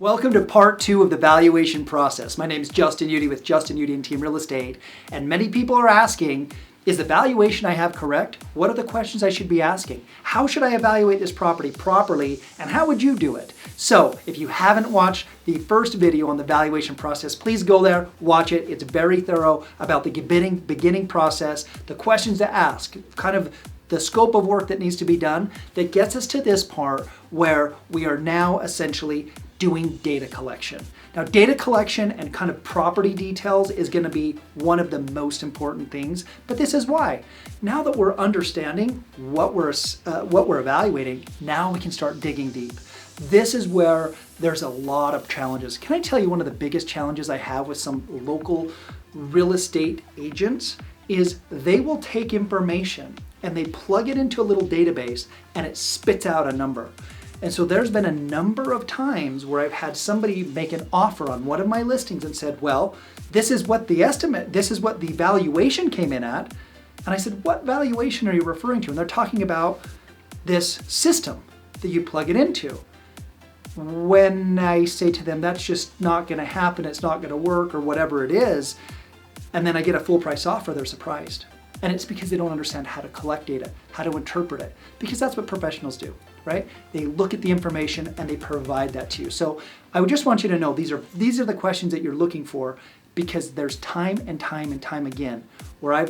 Welcome to part 2 of the valuation process. My name is Justin Udy with Justin Udy and Team Real Estate, and many people are asking, is the valuation I have correct? What are the questions I should be asking? How should I evaluate this property properly, and how would you do it? So, if you haven't watched the first video on the valuation process, please go there, watch it. It's very thorough about the beginning process, the questions to ask, kind of the scope of work that needs to be done that gets us to this part where we are now essentially doing data collection. Now, data collection and kind of property details is going to be one of the most important things, but this is why. Now that we're understanding what we're evaluating, now we can start digging deep. This is where there's a lot of challenges. Can I tell you one of the biggest challenges I have with some local real estate agents is they will take information and they plug it into a little database and it spits out a number. And so there's been a number of times where I've had somebody make an offer on one of my listings and said, well, this is what the valuation came in at. And I said, what valuation are you referring to? And they're talking about this system that you plug it into. When I say to them, that's just not gonna happen, it's not gonna work, or whatever it is, and then I get a full price offer, they're surprised. And it's because they don't understand how to collect data, how to interpret it, because that's what professionals do, right? They look at the information and they provide that to you. So I would just want you to know these are the questions that you're looking for, because there's time and time again where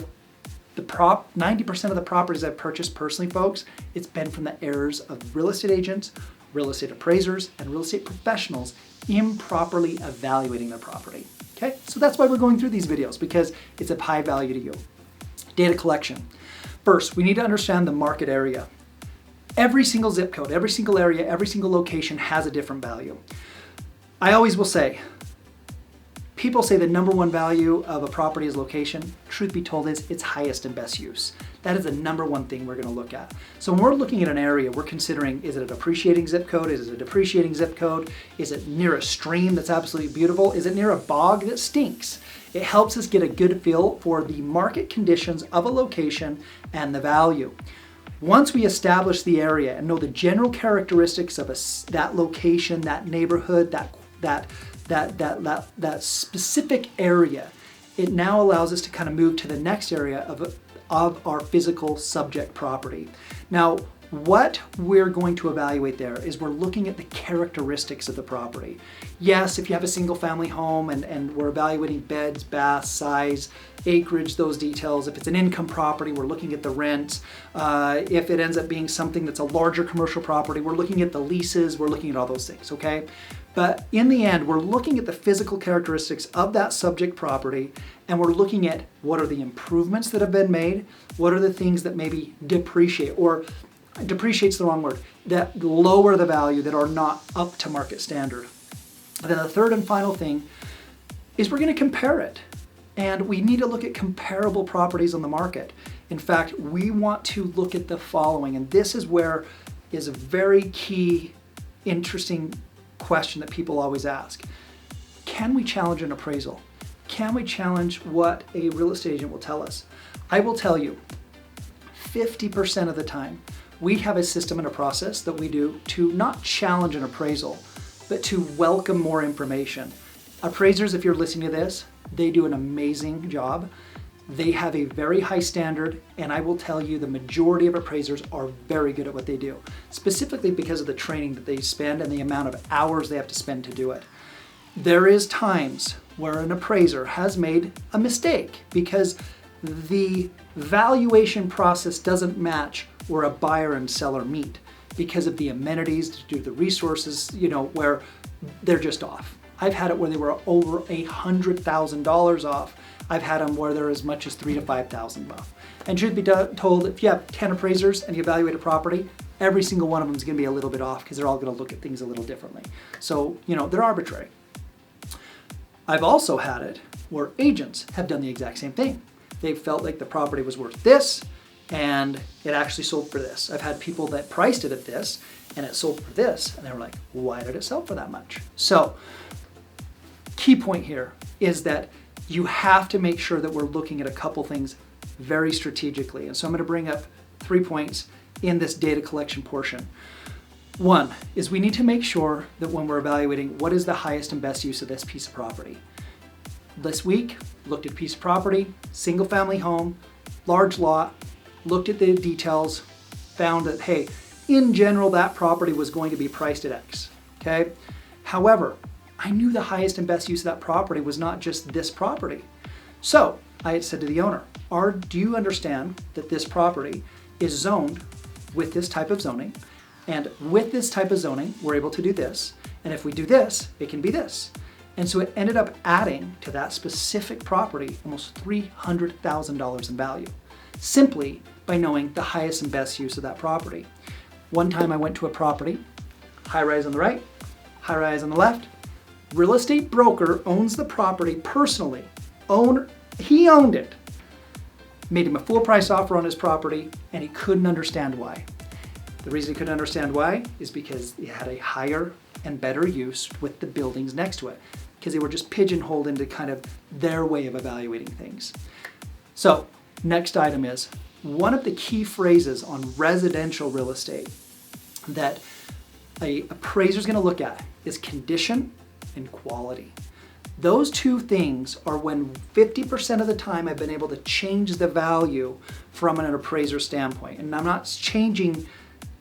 90% of the properties I've purchased personally, folks, it's been from the errors of real estate agents, real estate appraisers, and real estate professionals improperly evaluating their property. Okay, so that's why we're going through these videos, because it's of high value to you. Data collection. First, we need to understand the market area. Every single zip code, every single area, every single location has a different value. I always will say, people say the number one value of a property is location. Truth be told is its highest and best use. That is the number one thing we're going to look at. So when we're looking at an area, we're considering, is it an appreciating zip code? Is it a depreciating zip code? Is it near a stream that's absolutely beautiful? Is it near a bog that stinks? It helps us get a good feel for the market conditions of a location and the value. Once we establish the area and know the general characteristics of that location, that neighborhood, that specific area, it now allows us to kind of move to the next area of our physical subject property. Now, what we're going to evaluate there is we're looking at the characteristics of the property. Yes, if you have a single family home and we're evaluating beds, baths, size, acreage, those details. If it's an income property, we're looking at the rent. If it ends up being something that's a larger commercial property, we're looking at the leases, we're looking at all those things, okay? But in the end, we're looking at the physical characteristics of that subject property, and we're looking at what are the improvements that have been made, what are the things that maybe depreciate, or depreciate's the wrong word, that lower the value, that are not up to market standard. And then the third and final thing is we're going to compare it. And we need to look at comparable properties on the market. In fact, we want to look at the following, and this is where is a very key, interesting question that people always ask. Can we challenge an appraisal? Can we challenge what a real estate agent will tell us? I will tell you, 50% of the time, we have a system and a process that we do to not challenge an appraisal, but to welcome more information. Appraisers, if you're listening to this, they do an amazing job. They have a very high standard, and I will tell you the majority of appraisers are very good at what they do, specifically because of the training that they spend and the amount of hours they have to spend to do it. There is times where an appraiser has made a mistake because the valuation process doesn't match where a buyer and seller meet because of the amenities, due to the resources, where they're just off. I've had it where they were over $100,000 off. I've had them where they're as much as $3,000 to $5,000 off. And truth be told, if you have 10 appraisers and you evaluate a property, every single one of them is going to be a little bit off because they're all going to look at things a little differently. So, they're arbitrary. I've also had it where agents have done the exact same thing. They felt like the property was worth this and it actually sold for this. I've had people that priced it at this and it sold for this, and they were like, why did it sell for that much? So, key point here is that you have to make sure that we're looking at a couple things very strategically. And so I'm going to bring up 3 points in this data collection portion. One is we need to make sure that when we're evaluating what is the highest and best use of this piece of property. This week, looked at a piece of property, single family home, large lot, looked at the details, found that, hey, in general, that property was going to be priced at X, okay? However, I knew the highest and best use of that property was not just this property. So I had said to the owner, do you understand that this property is zoned with this type of zoning? And with this type of zoning, we're able to do this. And if we do this, it can be this. And so it ended up adding to that specific property almost $300,000 in value, simply by knowing the highest and best use of that property. One time I went to a property, high rise on the right, high rise on the left. Real estate broker owns the property personally. He owned it. Made him a full price offer on his property, and he couldn't understand why. The reason he couldn't understand why is because it had a higher and better use with the buildings next to it, because they were just pigeonholed into kind of their way of evaluating things. So next item is one of the key phrases on residential real estate that an appraiser is going to look at is condition and quality. Those two things are when 50% of the time I've been able to change the value from an appraiser standpoint. And I'm not changing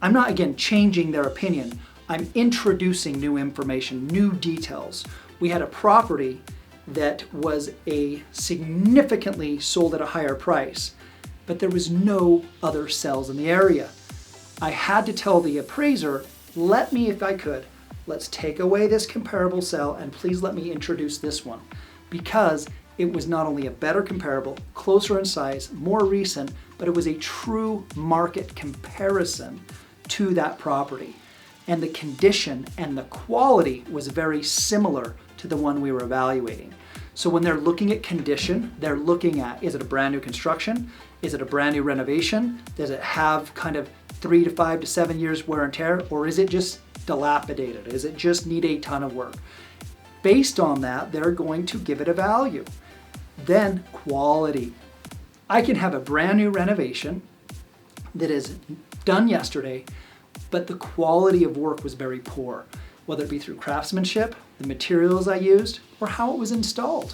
their opinion. I'm introducing new information, new details. We had a property that was significantly sold at a higher price, but there was no other sales in the area. I had to tell the appraiser, let me, if I could, let's take away this comparable sale and please let me introduce this one, because it was not only a better comparable, closer in size, more recent, but it was a true market comparison to that property. And the condition and the quality was very similar to the one we were evaluating. So when they're looking at condition, they're looking at, is it a brand new construction? Is it a brand new renovation? Does it have kind of 3 to 5 to 7 years wear and tear? Or is it just dilapidated? Does it just need a ton of work? Based on that, they're going to give it a value. Then quality. I can have a brand new renovation that is done yesterday, but the quality of work was very poor, whether it be through craftsmanship, the materials I used, or how it was installed,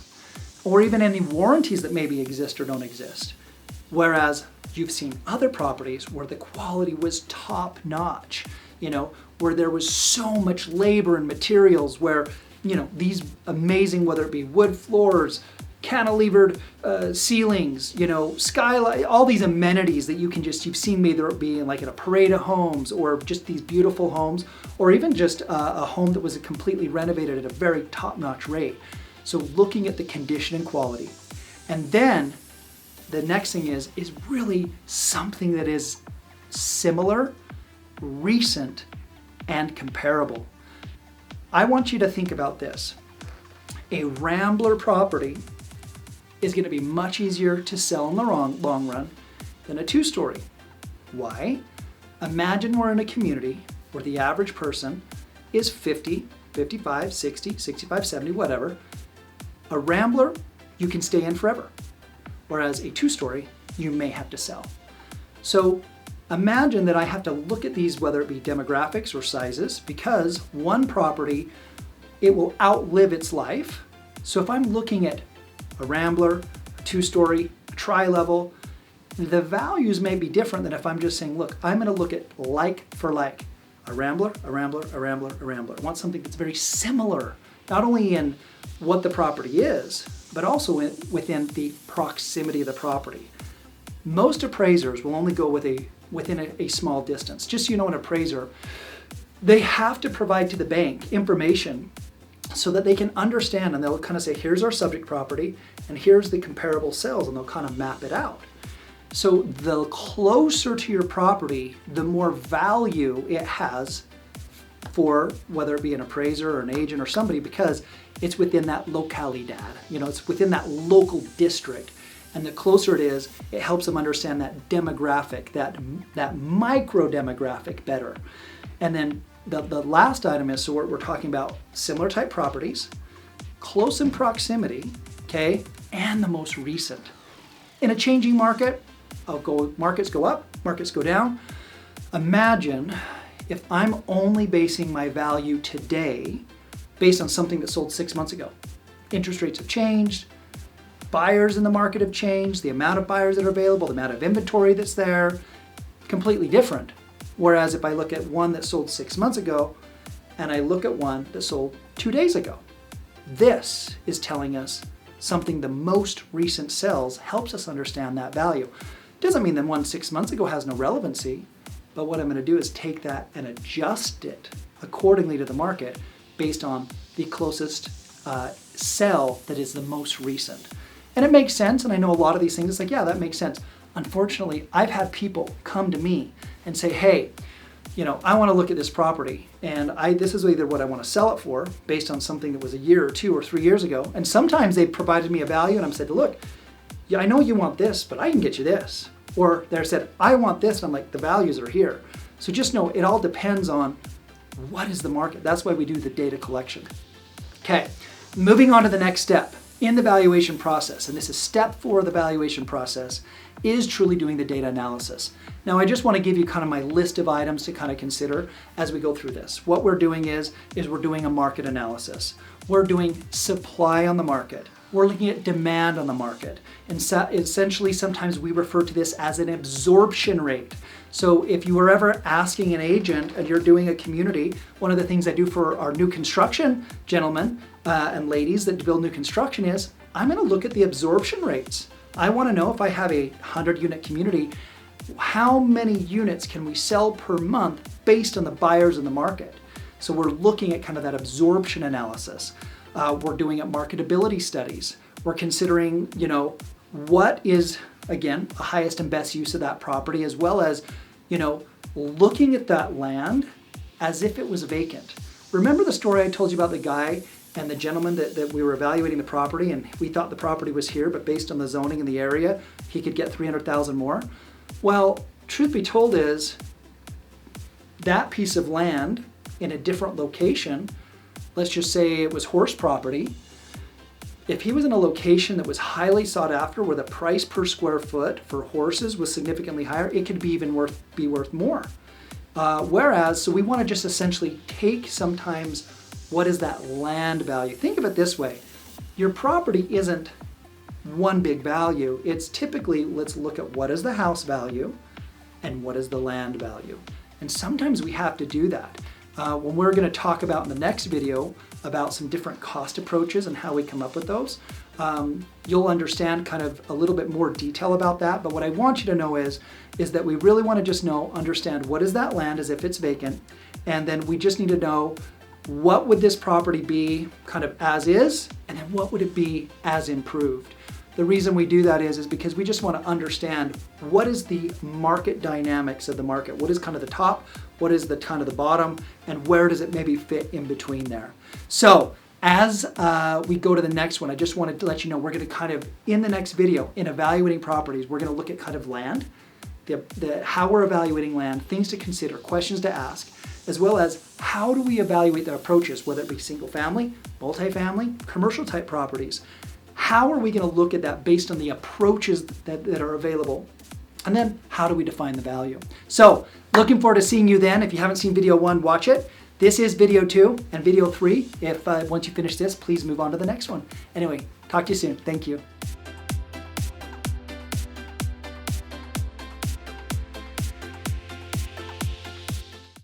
or even any warranties that maybe exist or don't exist. Whereas you've seen other properties where the quality was top notch, where there was so much labor and materials, where, these amazing, whether it be wood floors, cantilevered ceilings, skylight, all these amenities that you've seen either be like in a parade of homes or just these beautiful homes, or even just a home that was completely renovated at a very top-notch rate. So looking at the condition and quality. And then the next thing is really something that is similar, recent, and comparable. I want you to think about this. A Rambler property is going to be much easier to sell in the long run than a two-story. Why? Imagine we're in a community where the average person is 50, 55, 60, 65, 70, whatever. A Rambler, you can stay in forever. Whereas a two-story, you may have to sell. So imagine that I have to look at these, whether it be demographics or sizes, because one property, it will outlive its life. So if I'm looking at a Rambler, a two-story, a tri-level, the values may be different than if I'm just saying, look, I'm going to look at like for like. A Rambler, a Rambler, a Rambler, a Rambler. I want something that's very similar, not only in what the property is, but also within the proximity of the property. Most appraisers will only go within a small distance. Just so you know, an appraiser, they have to provide to the bank information so that they can understand, and they'll kind of say, here's our subject property, and here's the comparable sales, and they'll kind of map it out. So the closer to your property, the more value it has for whether it be an appraiser or an agent or somebody, because it's within that localidad, it's within that local district. And the closer it is, it helps them understand that demographic, that micro demographic better. And then the last item is, so we're talking about similar type properties, close in proximity, okay, and the most recent. In a changing market, markets go up, markets go down. Imagine if I'm only basing my value today based on something that sold 6 months ago, interest rates have changed, buyers in the market have changed, the amount of buyers that are available, the amount of inventory that's there, completely different. Whereas if I look at one that sold 6 months ago and I look at one that sold 2 days ago, this is telling us something the most recent sells helps us understand that value. Doesn't mean that one 6 months ago has no relevancy, but what I'm going to do is take that and adjust it accordingly to the market based on the closest sell that is the most recent. And it makes sense, and I know a lot of these things, it's like, yeah, that makes sense. Unfortunately, I've had people come to me and say, hey, I want to look at this property, and this is either what I want to sell it for based on something that was a year or 2 or 3 years ago. And sometimes they provided me a value and I'm said, look, yeah, I know you want this, but I can get you this. Or they said, I want this, and I'm like, the values are here. So just know it all depends on what is the market. That's why we do the data collection. Okay, moving on to the next step in the valuation process, and this is step 4 of the valuation process, is truly doing the data analysis. Now, I just want to give you kind of my list of items to kind of consider as we go through this. What we're doing is we're doing a market analysis. We're doing supply on the market. We're looking at demand on the market. And essentially, sometimes we refer to this as an absorption rate. So if you were ever asking an agent and you're doing a community, one of the things I do for our new construction gentlemen and ladies that build new construction is I'm going to look at the absorption rates. I want to know if I have a 100-unit community, how many units can we sell per month based on the buyers in the market? So we're looking at kind of that absorption analysis. We're doing marketability studies. We're considering, what is, again, the highest and best use of that property, as well as, looking at that land as if it was vacant. Remember the story I told you about the guy and the gentleman that we were evaluating the property, and we thought the property was here, but based on the zoning in the area, he could get $300,000 more? Well, truth be told is that piece of land in a different location, let's just say it was horse property, if he was in a location that was highly sought after, where the price per square foot for horses was significantly higher, it could be worth more. So we want to just essentially take sometimes what is that land value. Think of it this way. Your property isn't one big value. It's typically, let's look at what is the house value and what is the land value. And sometimes we have to do that. When we're going to talk about in the next video about some different cost approaches and how we come up with those, you'll understand kind of a little bit more detail about that. But what I want you to know is that we really want to just understand what is that land as if it's vacant, and then we just need to know what would this property be kind of as is, and then what would it be as improved. The reason we do that is because we just want to understand what is the market dynamics of the market. What is kind of the top, what is the kind of the bottom, and where does it maybe fit in between there. So as we go to the next one, I just wanted to let you know we're going to kind of, in the next video, in evaluating properties, we're going to look at kind of land, how we're evaluating land, things to consider, questions to ask, as well as how do we evaluate the approaches, whether it be single family, multifamily, commercial type properties. How are we going to look at that based on the approaches that are available? And then how do we define the value? So looking forward to seeing you then. If you haven't seen video 1, watch it. This is video 2 and video 3. If once you finish this, please move on to the next one. Anyway, talk to you soon. Thank you.